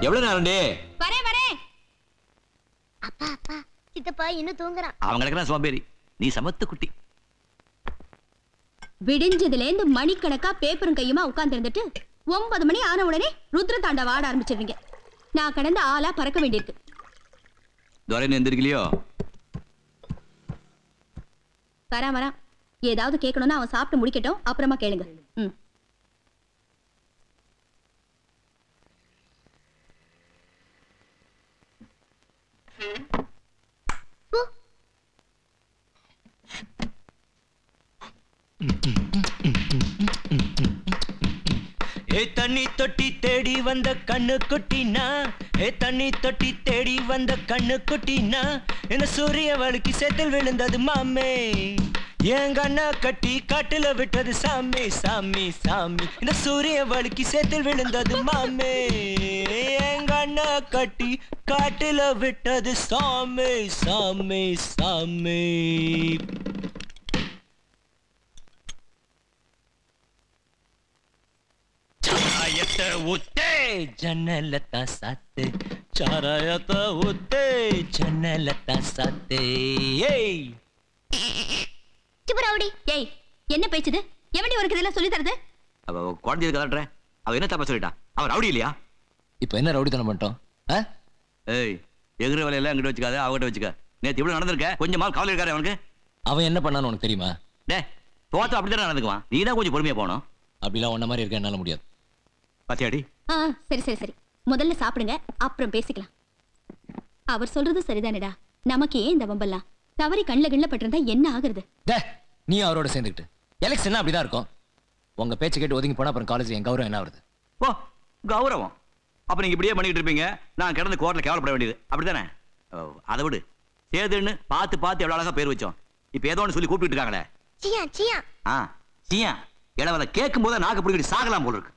எவ்வளவு நேரம் டே? வரேன் வரேன். அப்பா அப்பா சித்தப்பா இன்னும் தூங்குறான். அவன் கிடக்குறான் சோம்பேறி. நீ சமத்து குட்டி. விடிஞ்சதுல இருந்து மணிக்கணக்கா பேப்பரும் கையுமா உட்கார்ந்து இருந்துட்டு 9 மணி ஆன உடனே ருத்ர தாண்டவ ஆட ஆரம்பிச்சிருவீங்க. நான் கடந்த ஆளா பறக்க வேண்டியிருக்கு. துரைன்னு எந்திரிக்கலையோ? வரா ஏதாவது கேட்கணும்னா அவன் சாப்பிட்டு முடிக்கட்டும், அப்புறமா கேளுங்க. தண்ணி தொட்டி தேடி வந்த கண்ணு குட்டினா, தண்ணி தொட்டி தேடி வந்த கண்ணு குட்டினா, என்ன சூரிய வழுக்கி சேத்தில் விழுந்தது மாமே, என் கண்ணா கட்டி காட்டுல விட்டது சாமி சாமி சாமி, இந்த சூரிய வழுக்கி சேத்தில் விழுந்தது மாமே, என் கண்ணா கட்டி காட்டுல விட்டது சாமி சாமி சாமி. चारायता उते जनलता साथे, चारायता उते जनलता साथे. ஏய் சுப்ரவுடி, ஏய் என்ன பேச்சுது? எவண்டி உனக்கு இதெல்லாம் சொல்லி தரது? அவ குழந்தை கலட்ற. அவ என்ன தப்பா சொல்லிட்டா? அவ ரவுடி இல்லையா? இப்போ என்ன ரவுடித்தனம் பண்ணிட்டோம்? ஏய் எகிற வேலையெல்லாம் எங்கிட்ட வச்சுக்காத, அவகிட்ட வச்சுக்க. நேத்து இவ்வளவு நடந்திருக்க, கொஞ்சம் மால் கவலை இருக்காரு அவனுக்கு. அவன் என்ன பண்ணான்னு உனக்கு தெரியுமா? டே தோத்த அப்படிதான் நடந்துக்குவான். நீ தான் கொஞ்சம் பொறுமையா போகணும். அப்படிலாம் உன்ன மாதிரி இருக்க என்னால முடியாது. பாத்தியாடி? சரி சரி சரி, முதல்ல சாப்பிடுங்க, அப்புறம் பேசிக்கலாம். அவர் சொல்றது சரிதானடா. நமக்கு ஏன் இந்த வம்பெல்லாம்? தவறி கண்ணில் பட்டிருந்தா என்ன ஆகுறது? நீ அவரோட சேர்ந்துக்கிட்டு எலெக்ஷன் அப்படிதான் இருக்கும். உங்க பேச்சு கேட்டு ஒதுங்கி போனா அப்புறம் காலேஜ் என் கௌரவம் என்ன வருது? ஓ கௌரவம்? அப்ப நீங்க இப்படியே பண்ணிட்டு இருப்பீங்க, நான் கிடந்து கோர்ட்ல கேவலப்பட வேண்டியது அப்படித்தானே? அதை விடு. சேதுன்னு பார்த்து பார்த்து எவ்வளவு அழகா பேர் வச்சோம். இப்ப ஏதோ ஒன்று சொல்லி கூப்பிட்டு இருக்காங்களே. சியா சியா. சியா இளவலை கேட்கும் போது நாக்கு பிடிக்கிட்டு சாகலாம் போல இருக்கு.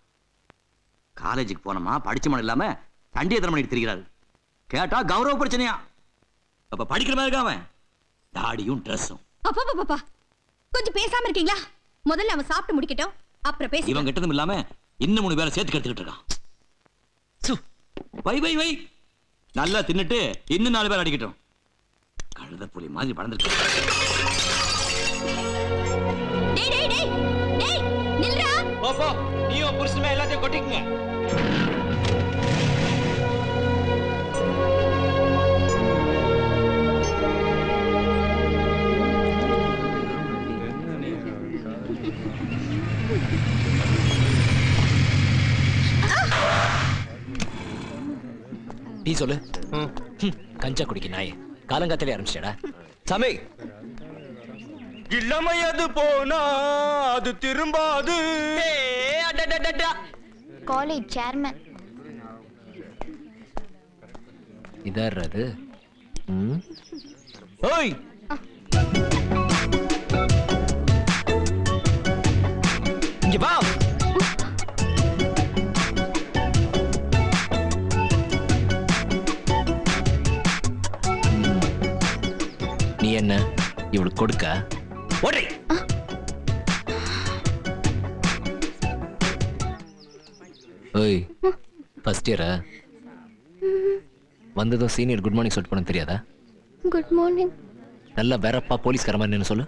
காலேஜுக்கு போனோமா படிச்ச மனம் இல்லாம சண்டியத்தனம் பண்ணிட்டு திரிகிறாரு. கேட்டா கௌரவ பிரச்சனையா? அப்ப படிக்கிற மாதிரி இருக்காம தாடியும் ட்ரெஸ்ஸும். அப்பா கொஞ்சம் பேசாம இருக்கீங்களா? முதல்ல அவன் சாப்பிட்டு முடிக்கட்டும், அப்புறம் பேசி. இவன் கிட்டதும் இல்லாம இன்னும் 3 பேரை சேர்த்து கெடுத்துக்கிட்டு இருக்கான். வை வை வை நல்லா தின்னுட்டு இன்னும் 4 பேர் அடிக்கட்டும். கழுத புலி மாதிரி பறந்துருக்கு. டேய் டேய் டேய் டேய் நில்றா. போ நீயோ புருஷமே எல்லாத்தையும் கொட்டிக்குங்க. நீ சொல்லு. கஞ்சா குடிக்க நாயே காலங்காத்திலே ஆரம்பிச்சடா. சாமி இளமையது போனா அது திரும்பாது. College chairman இதாறது. ஓய் இங்க வா. நீ என்ன இவளுக்கு கொடுக்க? ஓடி. ஓய் ஃபர்ஸ்ட் இயரா? வந்ததும் சீனியர் குட் மார்னிங் சொல்லிட்டு போன தெரியாதா? Good morning. நல்லா வெறப்பா போலீஸ்கார மாதிரி நின்னு சொல்லு.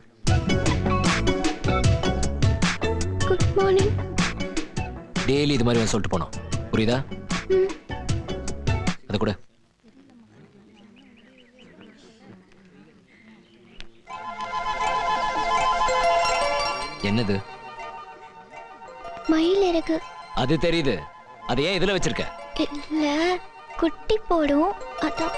Good morning. டெய்லி இது மாதிரி வந்து சொல்லிட்டு போனோம், புரியுதா? அது கூட என்னது? மயில் இருக்கு. அது தெரியுது. அது ஏன் இதுல வச்சிருக்க? இல்ல குட்டி போடும் அதான்.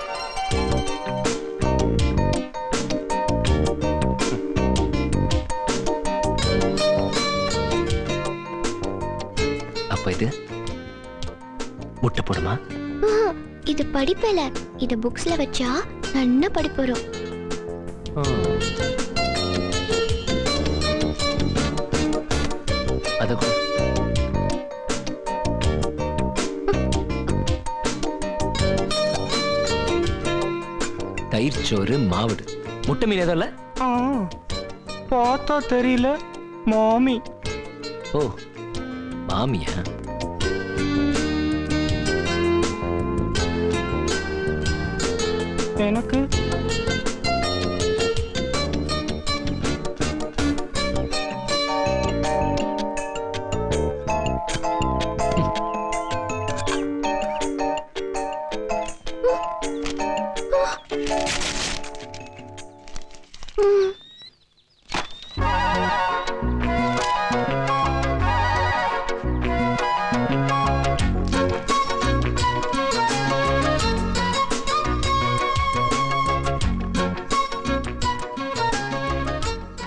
அப்ப இது முட்டை போடுமா? இது படிப்பல. இது புக்ஸ்ல வச்சா நல்லா படிப்பு வரும். அத கூட தயிர் சோறு மாவுடு முட்டை மீன் ஏதோ இல்ல. பார்த்தா தெரியல மாமி. ஓ மாமியா? எனக்கு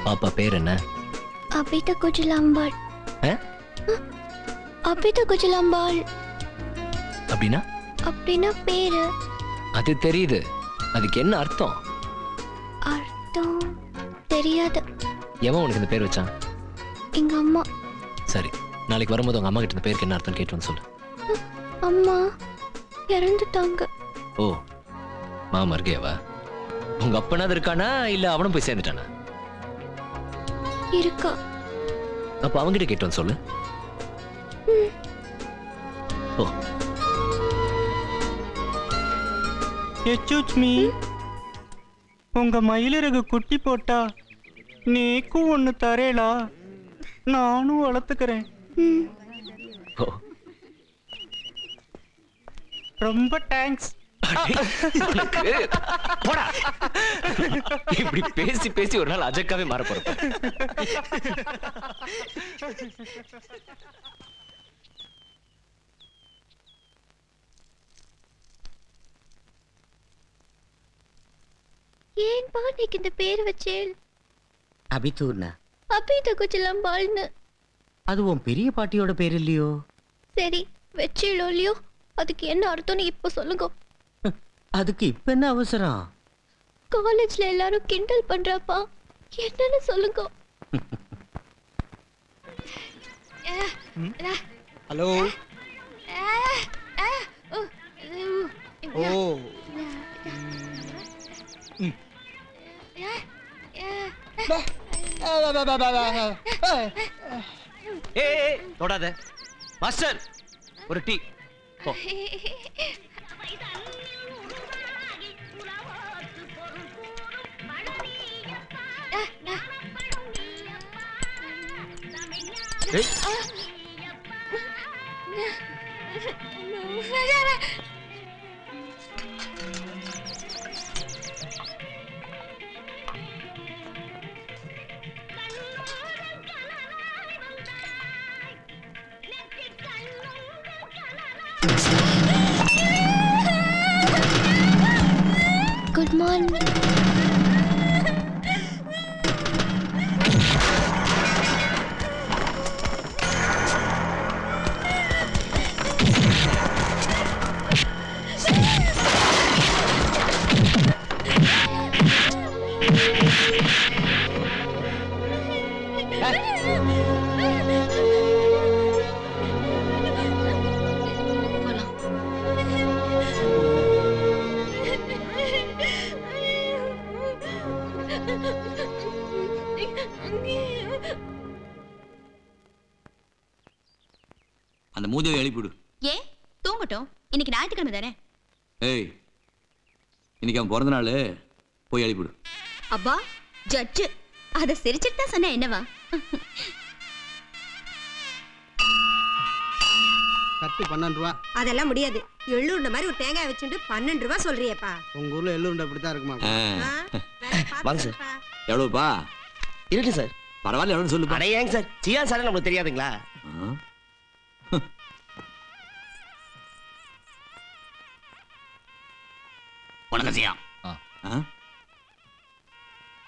பாப்பா பேர் என்ன? அபிதா குஜலாம்பாள். அபிதா குஜலாம்பாள் அப்படின்னா? அப்படின்னா பேரு. அது தெரியுது, அதுக்கு என்ன அர்த்தம்? அர்த்தம் தெரியாது. எவன் உனக்கு இந்த பேர் வச்சான்? எங்க அம்மா. சரி, நாளைக்கு வரும்போது உங்க அம்மா கிட்ட இந்த பேருக்கு என்ன அர்த்தம் கேட்டு வந்து சொல்லு. அம்மா இறந்துட்டாங்க. ஓ, மாமா இருக்கேவா? உங்க அப்பனாவது இருக்கானா இல்ல அவனும் போய் சேர்ந்துட்டானா? இருக்கா. அப்ப அவங்கிட்ட கேட்டு வந்து சொல்லு. ஓ, எச்சூச் மீ, உங்க மயிலிறகு குட்டி போட்டா நீக்கும் ஒண்ணு தரேலா, நானும் வளர்த்துக்கிறேன். ஓ, ரொம்ப தேங்க்ஸ். போடா. இப்படி பேசி பேசி ஒரு நாள் அஜக்காவே மாற போறோம். ஏன் பாண்டிக்கு இந்த பேர் வச்சேன்? அபிதூர்னா அபிதா குஜலாம்பாள்னு. அது உன் பெரிய பாட்டியோட பேர் இல்லையோ? சரி வச்சேளோ இல்லையோ, அதுக்கு என்ன அர்த்தம்னு இப்ப சொல்லுங்க. அதுக்கு இப்ப என்ன அவசரம்? காலேஜ்ல எல்லாரும் கிண்டல் பண்றப்பா, என்னன்னு சொல்லுங்க. ஹலோ. ஓ, ஏய் தொடாத. மாஸ்டர், ஒரு டீ. போ. ஏய், குட் மார்னிங். அந்த மூதேவி எழுப்பிடு. ஏன் தூங்கட்டும், இன்னைக்கு ஞாயிற்றுக்கிழமை தானே. ஏய், இன்னைக்கு அவன் பிறந்த நாள், போய் எழுப்பிடு. அப்பா ஜட்ஜு, அதை சிரிச்சிட்டு தான் சொன்ன என்னவா? கட்டு 12 ரூபா. அதெல்லாம் முடியாது. எள்ளுருண்டை மாதிரி ஒரு தேங்காய் வச்சுட்டு 12 ரூபா சொல்றியப்பா. உங்க ஊர்ல எள்ளுருண்டை அப்படித்தான் இருக்குமா? வாங்க சார். எவ்வளவுப்பா? இருக்கு சார். பரவாயில்ல, எவ்வளவு சொல்லுப்பா. அட ஏங்க சார், சியா சார் நமக்கு தெரியாதுங்களா?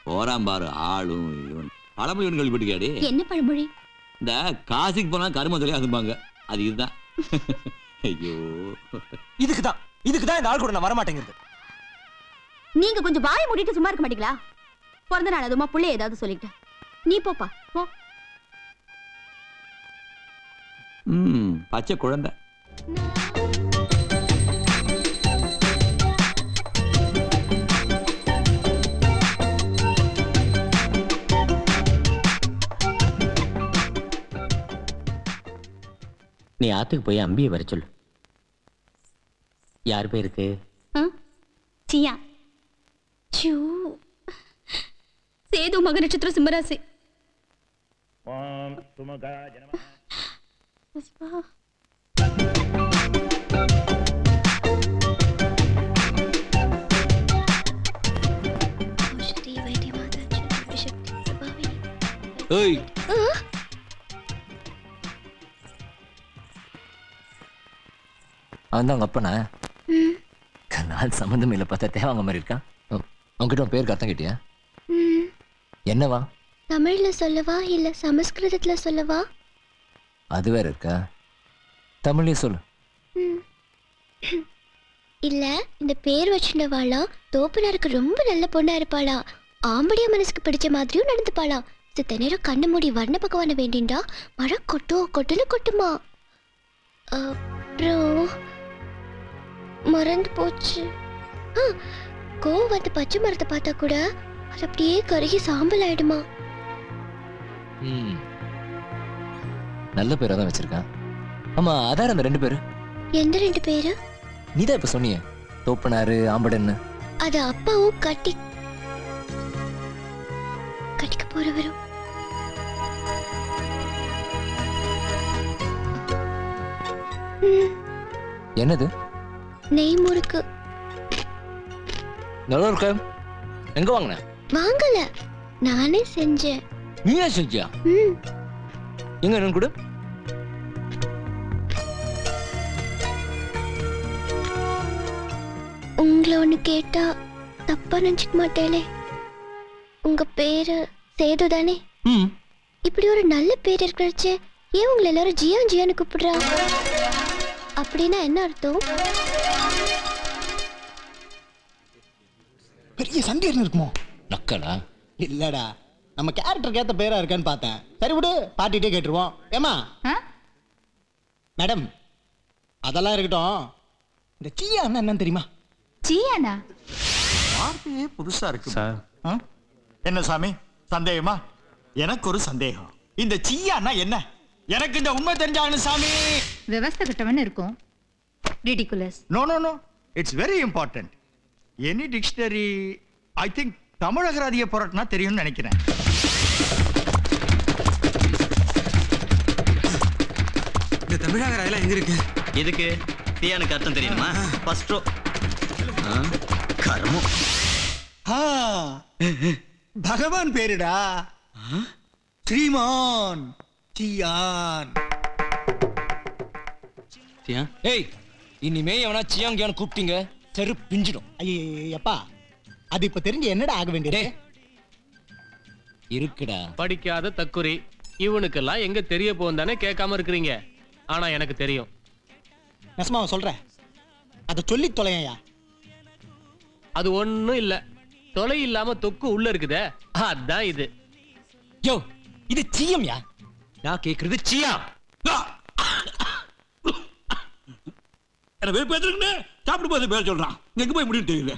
போறான் பாரு ஆளும் இவன். பழமொழி ஒன்று கேள்விப்பட்டிருக்கியாடி? என்ன பழமொழி? இந்த காசிக்கு போனா கரும தொலையா அதும்பாங்க, அது இதுதான். ஐயோ, இதுக்குதான் இந்த ஆள் கூட நான் வரமாட்டேங்கிறது. நீங்க கொஞ்சம் வாயை மூடிட்டு சும்மா இருக்க மாட்டீங்களா? பிறந்த நாள் அதுமா புள்ளை ஏதாவது சொல்லிட்டு நீ போப்பா போ. பச்சை குழந்தை. நீ ஆத்துக்கு போய் அம்பியை வர சொல்லு. யார் பேருக்கு? சியா. ஐயோ. சேது மக நட்சத்திரம் சிம்மராசி. புஷ்பா. ஏய் அவன் தான் உங்க அப்பனா? நாள் சம்மந்தம் இல்லை பார்த்தா தேவாங்க மாதிரி இருக்கான். உங்ககிட்ட உன் பேருக்கு அர்த்தம் கேட்டியா? என்னவா? தமிழ்ல சொல்லவா இல்ல சமஸ்கிருதத்துல சொல்லவா? அது வேற இருக்கா? தமிழ்லயே சொல்லு. இல்ல இந்த பேர் வச்சுட்டவாளா தோப்பனாருக்கு ரொம்ப நல்ல பொண்ணா இருப்பாளா, ஆம்படியா மனசுக்கு பிடிச்ச மாதிரியும் நடந்துப்பாளா. சித்த நேரம் கண்ணு மூடி வர்ண பகவான வேண்டிண்டா மழை கொட்டுன்னு கொட்டுமா. அப்புறம் மறந்து போச்சு. கோவம் வந்து பச்சை மரத்தை பார்த்தா கூட அது அப்படியே கருகி சாம்பல் ஆயிடுமா. நல்ல பேரா தான் வச்சிருக்கான். ஆமா அதார அந்த 2 பேரு. எந்த 2 பேரு? நீதான் இப்ப சொன்னியே தோப்பனாரு ஆம்படன்னு. அது அப்பாவும் கட்டிக்க போறவரும். என்னது? நெய் முறுக்கு. நல்லா இருக்க. எங்க வாங்கின? வாங்கல, நானே செஞ்சேன். நீயே செஞ்சியா? எங்க என்ன கூட? உங்களை ஒண்ணு கேட்டா தப்பா நினைச்சுக்க மாட்டேலே. உங்க பேரு சேது தானே? இப்படி ஒரு நல்ல பேர் இருக்கிறச்சு ஏன் உங்களை எல்லாரும் ஜியான் ஜியான்னு கூப்பிடுறா? அப்படின்னா என்ன அர்த்தம்? பெரிய சண்டை இருக்குமோ? நக்கலா? இல்லடா, நம்ம கேரக்டருக்கு ஏத்த பேரா இருக்கான்னு பார்த்தேன். சரி விடு, பாட்டிட்டே கேட்டுருவோம். ஏமா மேடம், அதெல்லாம் இருக்கட்டும். இந்த சியான்னா என்னன்னு தெரியுமா? சியானா? வார்த்தையே புதுசா இருக்கு சார். என்ன சாமி சந்தேகமா? எனக்கு ஒரு சந்தேகம். இந்த சியான்னா என்ன? எனக்கு இந்த உண்மை தெரிஞ்சாகணும் சாமி. விவஸ்தை கிட்டவன்னு இருக்கும். Ridiculous. No no no, it's very important. Any dictionary I think தமிழகராதிய புரட்டினா தெரியும்னு நினைக்கிறேன். இந்த தமிழகராயெல்லாம் எங்க இருக்கு? எதுக்கு? தீயானுக்கு அர்த்தம் தெரியுமா? First row. கர்மம். பகவான் பேருடா. ஸ்ரீமான் சியான். ஏய் இனிமே எவனா சியாங்கியான்னு கூப்பிட்டீங்க தெரு பிஞ்சிடும். ஐயப்பா, அது இப்ப தெரிஞ்சு என்னடா ஆக வேண்டியது இருக்குடா? படிக்காத தக்குறி இவனுக்கெல்லாம் எங்க தெரிய போந்தானே கேட்காம இருக்கிறீங்க. ஆனா எனக்கு தெரியும். நெசமாவ சொல்றேன், அதை சொல்லி தொலையா. அது ஒண்ணும் இல்ல, தொலை இல்லாம தொக்கு உள்ள இருக்குதே அதான் இது. யோ இது சியம்யா? நான் கேக்குறது சியா. என்ன வேறு பேசுறேன்னு சாப்பிட்டு போது பேர் சொல்றான். எங்க போய் முடியும் தெரியல.